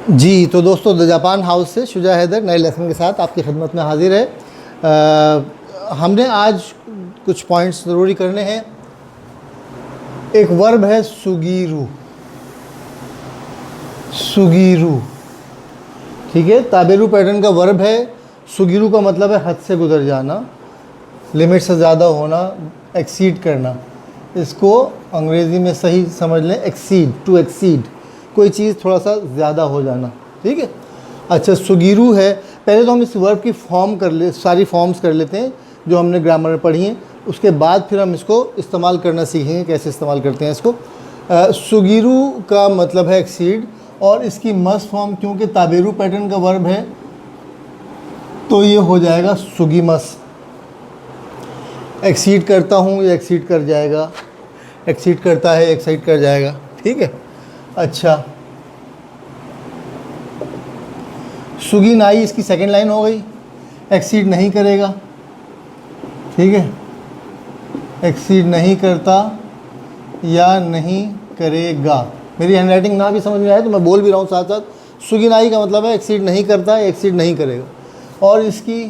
जी तो दोस्तों, the Japan house से शुजा हैदर नए लेसन के साथ आपकी खिदमत में हाजिर है। हमने आज कुछ पॉइंट्स ज़रूरी करने हैं। एक वर्ब है सुगीरू। सुगीरू, ठीक है, ताबेरू पैटर्न का वर्ब है। सुगीरू का मतलब है हद से गुजर जाना, लिमिट से ज़्यादा होना, एक्सीड करना। इसको अंग्रेज़ी में सही समझ लें, एक्सीड, टू एक्सीड, कोई चीज़ थोड़ा सा ज़्यादा हो जाना, ठीक है। अच्छा, सुगीरू है। पहले तो हम इस वर्ब की सारी फॉर्म्स कर लेते हैं जो हमने ग्रामर में पढ़ी हैं। उसके बाद फिर हम इसको इस्तेमाल करना सीखेंगे, कैसे इस्तेमाल करते हैं इसको। सुगीरू का मतलब है एक्सीड, और इसकी मस्ट फॉर्म क्योंकि ताबेरू पैटर्न का वर्ब है तो ये हो जाएगा सुगीमस। एक्सीड करता हूँ, ये एक्सीड कर जाएगा। एक्सीड करता है, एक्साइड कर जाएगा, ठीक है। अच्छा, सुगी नाई इसकी सेकंड लाइन हो गई। एक्सीड नहीं करेगा, ठीक है, एक्सीड नहीं करता या नहीं करेगा। मेरी हैंडराइटिंग ना भी समझ में आए तो मैं बोल भी रहा हूँ साथ साथ। सुगी नाई का मतलब है एक्सीड नहीं करता, एक्सीड नहीं करेगा, और इसकी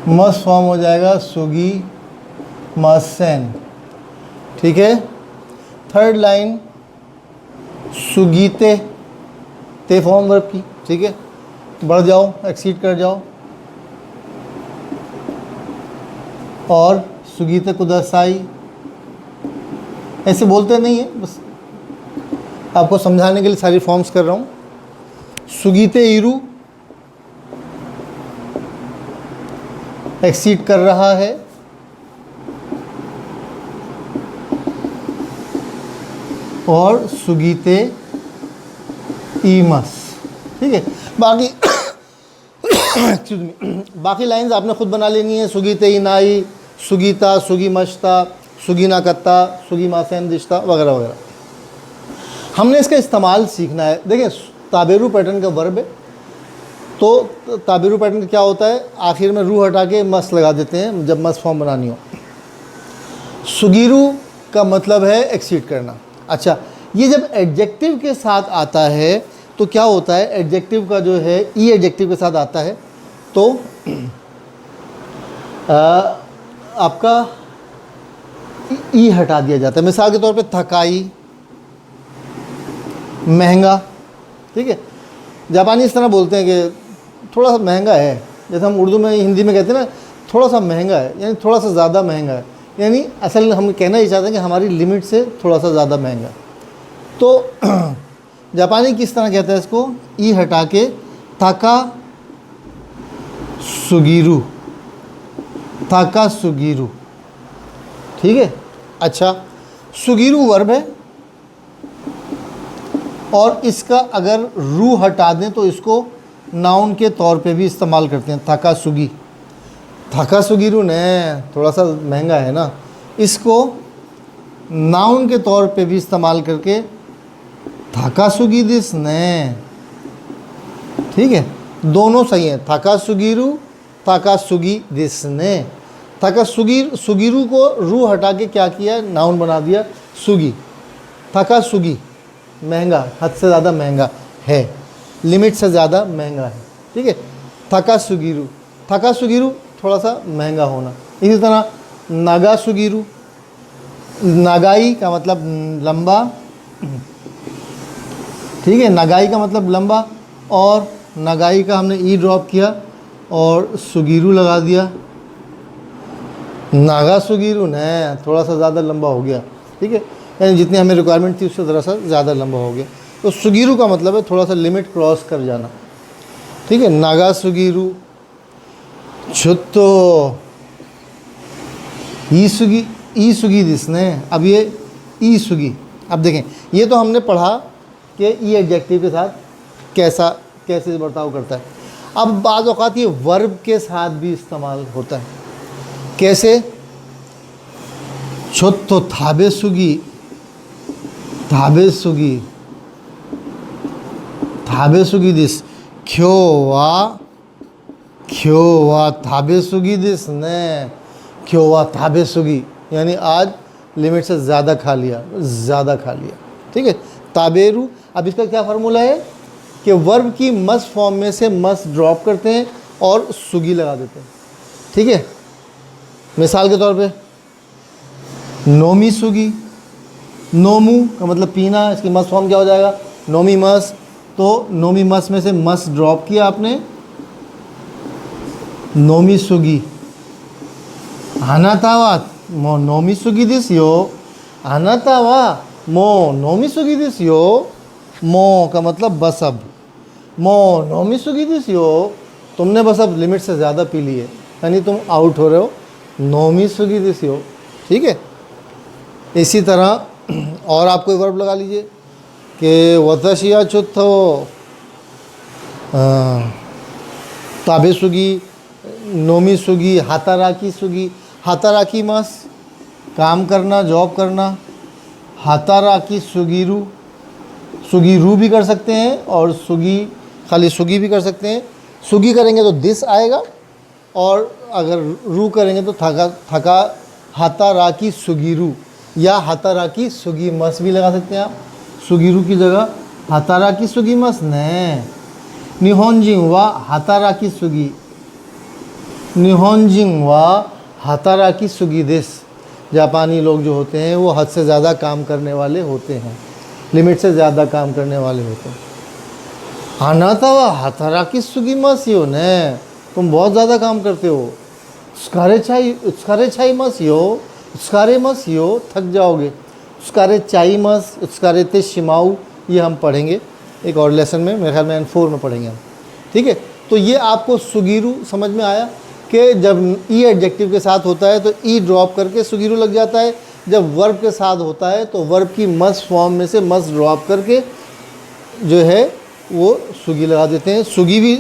मस्ट फॉर्म हो जाएगा सुगी मसेन, ठीक है। थर्ड लाइन सुगीते, ते फॉर्म वर्ब की, ठीक है। बढ़ जाओ, एक्सीड कर जाओ। और सुगीते कुदसाई, ऐसे बोलते नहीं है, बस आपको समझाने के लिए सारी फॉर्म्स कर रहा हूँ। सुगीते इरू, एक्सीड कर रहा है। और सुगीते ईमस, ठीक है। बाकी एक्सक्यूज मी, बाकी लाइंस आपने खुद बना लेनी है। सुगीते Inai, Sugita, Swiggy मश्ता, Swiggy नाकत्ता, Swiggy मासेन दिश्ता, वगैरह वगैरह। हमने इसका इस्तेमाल सीखना है। देखिए, ताबेरू पैटर्न का वर्ब है, तो ताबेरू पैटर्न क्या होता है, आखिर में रू हटा के मस लगा देते हैं जब मस फॉर्म बनानी हो। सुगीरू का मतलब है एक्सीड करना। अच्छा, ये जब एडजेक्टिव के साथ आता है तो क्या होता है, एडजेक्टिव का जो है ई एडजेक्टिव के साथ आता है तो आपका ई हटा दिया जाता है। मिसाल के तौर पे थकाई, महंगा, ठीक है। जापानी इस तरह बोलते हैं कि थोड़ा सा महंगा है, जैसे हम उर्दू में हिंदी में कहते हैं ना, थोड़ा सा महंगा है, यानी थोड़ा सा ज़्यादा महंगा है। यानी असल हम कहना ही चाहते हैं कि हमारी लिमिट से थोड़ा सा ज़्यादा महंगा। तो जापानी किस तरह कहता है इसको, ई हटा के ताका सुगीरू, ताका सुगीरू, ठीक है। अच्छा, सुगीरू वर्ब है, और इसका अगर रू हटा दें तो इसको नाउन के तौर पे भी इस्तेमाल करते हैं। थाका सुगी, थाका सुगीरू ने, थोड़ा सा महंगा है ना, इसको नाउन के तौर पे भी इस्तेमाल करके थाका सुगी दिस ने, ठीक है। दोनों सही हैं, थाका सुगीरू, थाका सुगी दिस ने। थाका सुगीरू को रू हटा के क्या किया, नाउन बना दिया सुगी। थाका सुगी, महंगा, हद से ज़्यादा महंगा है, लिमिट से ज़्यादा महंगा है, ठीक है। थाका सुगीरू, थाका सुगीरू थोड़ा सा महंगा होना। इसी तरह नागा सुगीरू, नागाई का मतलब लंबा, ठीक है, नगाई का मतलब लंबा, और नगाई का हमने ई ड्रॉप किया और सुगीरू लगा दिया। नागा सुगीरू ने, थोड़ा सा ज़्यादा लंबा हो गया, ठीक है, यानी जितनी हमें रिक्वायरमेंट थी उससे थोड़ा सा ज़्यादा लंबा हो गया। तो सुगीरू का मतलब है थोड़ा सा लिमिट क्रॉस कर जाना, ठीक है। नागा सुगीरू, छुत्तो ई सुगी जिसने, अब ये ई सुगी, अब देखें, ये तो हमने पढ़ा कि ई एडजेक्टिव के साथ कैसे बर्ताव करता है। अब बाज़ औक़ात ये वर्ब के साथ भी इस्तेमाल होता है। कैसे, छुत्तो थाबे सुगी, थाबे सुगी, थाबे सुगी दिस, क्यों वा थाबे सुगी दिस ने, क्यों वा थाबे सुगी, यानी आज लिमिट से ज़्यादा खा लिया, ठीक है। ताबेरू। अब इसका क्या फार्मूला है कि वर्ब की मस्ट फॉर्म में से मस्ट ड्रॉप करते हैं और सुगी लगा देते हैं। ठीक है, मिसाल के तौर पे नोमी सुगी, नोमू का मतलब पीना, इसकी मस्ट फॉर्म क्या हो जाएगा नोमी मस। तो नोमी मस में से मस ड्रॉप किया आपने, नोमी सुगी। आनातावा मो नोमी सुगी दिस यो, आनातावा मो नोमी सुगी दिस यो। मो का मतलब बस अब, मो नोमी सुगी दिस यो, तुमने बस अब लिमिट से ज़्यादा पी ली है, यानी तुम आउट हो रहे हो, नोमी सुगी दिस यो। ठीक है, इसी तरह और आप कोई वर्ब लगा लीजिए कि वतशिया चुत्थो ताबे सुगी, नोमी सुगी, हाताराकी सुगी। हाताराकी मस काम करना, जॉब करना। हाताराकी सुगीरू, सुगीरू भी कर सकते हैं और सुगी खाली सुगी भी कर सकते हैं। सुगी करेंगे तो दिस आएगा और अगर रू करेंगे तो थका हाताराकी सुगीरू या हाताराकी सुगी मस भी लगा सकते हैं आप सुगीरू की जगह। हाताराकी सुगी मस ने निहोंजिन वा हाताराकी सुगी, निहोंजिन वा हाताराकी सुगी देश। जापानी लोग जो होते हैं वो हद से ज़्यादा काम करने वाले होते हैं, लिमिट से ज़्यादा काम करने वाले होते हैं। आनाता वा हाताराकी सुगी मस यो ने, तुम बहुत ज़्यादा काम करते हो। उत्स्कारे छाई मस यो, उत्स्कारे मस यो, थक जाओगे। उत्स्कारे चाई मस, उत्स्कारे ते शिमाऊ, ये हम पढ़ेंगे एक और लेसन में, मेरे ख्याल में N4 में पढ़ेंगे हम। ठीक है, तो ये आपको सुगीरू समझ में आया कि जब ई एडजेक्टिव के साथ होता है तो ई ड्रॉप करके सुगीरू लग जाता है, जब वर्ब के साथ होता है तो वर्ब की मस्ट फॉर्म में से मस्ट ड्रॉप करके जो है वो सुगी लगा देते हैं।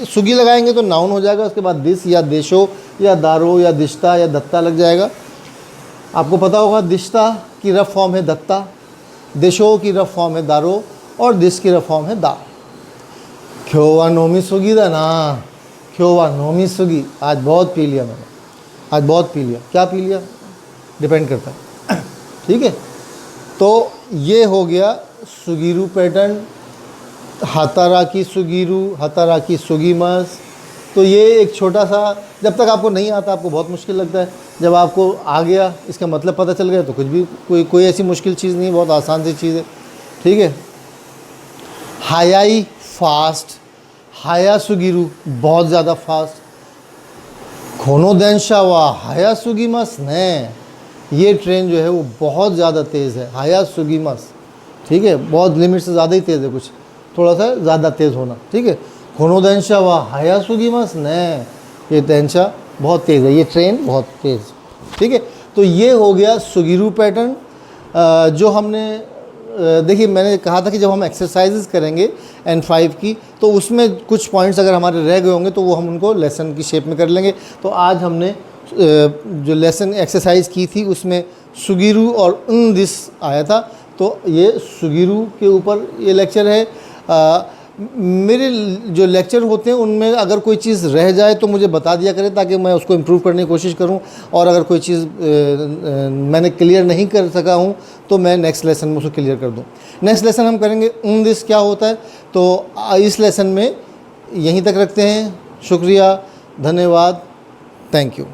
सुगी लगाएंगे तो नाउन हो जाएगा, उसके बाद दिस या देशो या दारो या दिश्ता या दत्ता लग जाएगा। आपको पता होगा दिश्ता की रफ फॉर्म है दत्ता, देशो की रफ फॉर्म है दारो और दिस की रफ फॉर्म है दा। क्योवा नोमी सुगी दा ना, क्योवा नोमी सुगी। आज बहुत पी लिया मैंने, आज बहुत पी लिया, क्या पी लिया डिपेंड करता है। ठीक है, तो ये हो गया सुगीरू पैटर्न, हाताराकी सुगीरू, हाताराकी सुगी मस। तो ये एक छोटा सा, जब तक आपको नहीं आता आपको बहुत मुश्किल लगता है, जब आपको आ गया इसका मतलब पता चल गया तो कुछ भी कोई ऐसी मुश्किल चीज़ नहीं, बहुत आसान सी चीज़ है। ठीक है, हायाई फास्ट, हाया सुगीरू बहुत ज़्यादा फास्ट। खोनो देंशा वा हाया सुगी मस ने, ये ट्रेन जो है वो बहुत ज़्यादा तेज़ है, हाया सुगी मस। ठीक है, बहुत लिमिट से ज़्यादा ही तेज़ है, कुछ थोड़ा सा ज़्यादा तेज़ होना। ठीक है, खोनो देंशा वा हाया सुगी मस ने, ये देंशा बहुत तेज़ है, ये ट्रेन बहुत तेज़। ठीक है, तो ये हो गया सुगीरू पैटर्न। जो हमने देखिए मैंने कहा था कि जब हम एक्सरसाइजेस करेंगे N5 की तो उसमें कुछ पॉइंट्स अगर हमारे रह गए होंगे तो वो हम उनको लेसन की शेप में कर लेंगे। तो आज हमने जो लेसन एक्सरसाइज की थी उसमें सुगीरू और दिस आया था, तो ये सुगीरू के ऊपर ये लेक्चर है। मेरे जो लेक्चर होते हैं उनमें अगर कोई चीज़ रह जाए तो मुझे बता दिया करें ताकि मैं उसको इम्प्रूव करने की कोशिश करूं, और अगर कोई चीज़ मैंने क्लियर नहीं कर सका हूं तो मैं नेक्स्ट लेसन में उसको क्लियर कर दूं। नेक्स्ट लेसन हम करेंगे दिस क्या होता है, तो इस लेसन में यहीं तक रखते हैं। शुक्रिया, धन्यवाद, थैंक यू।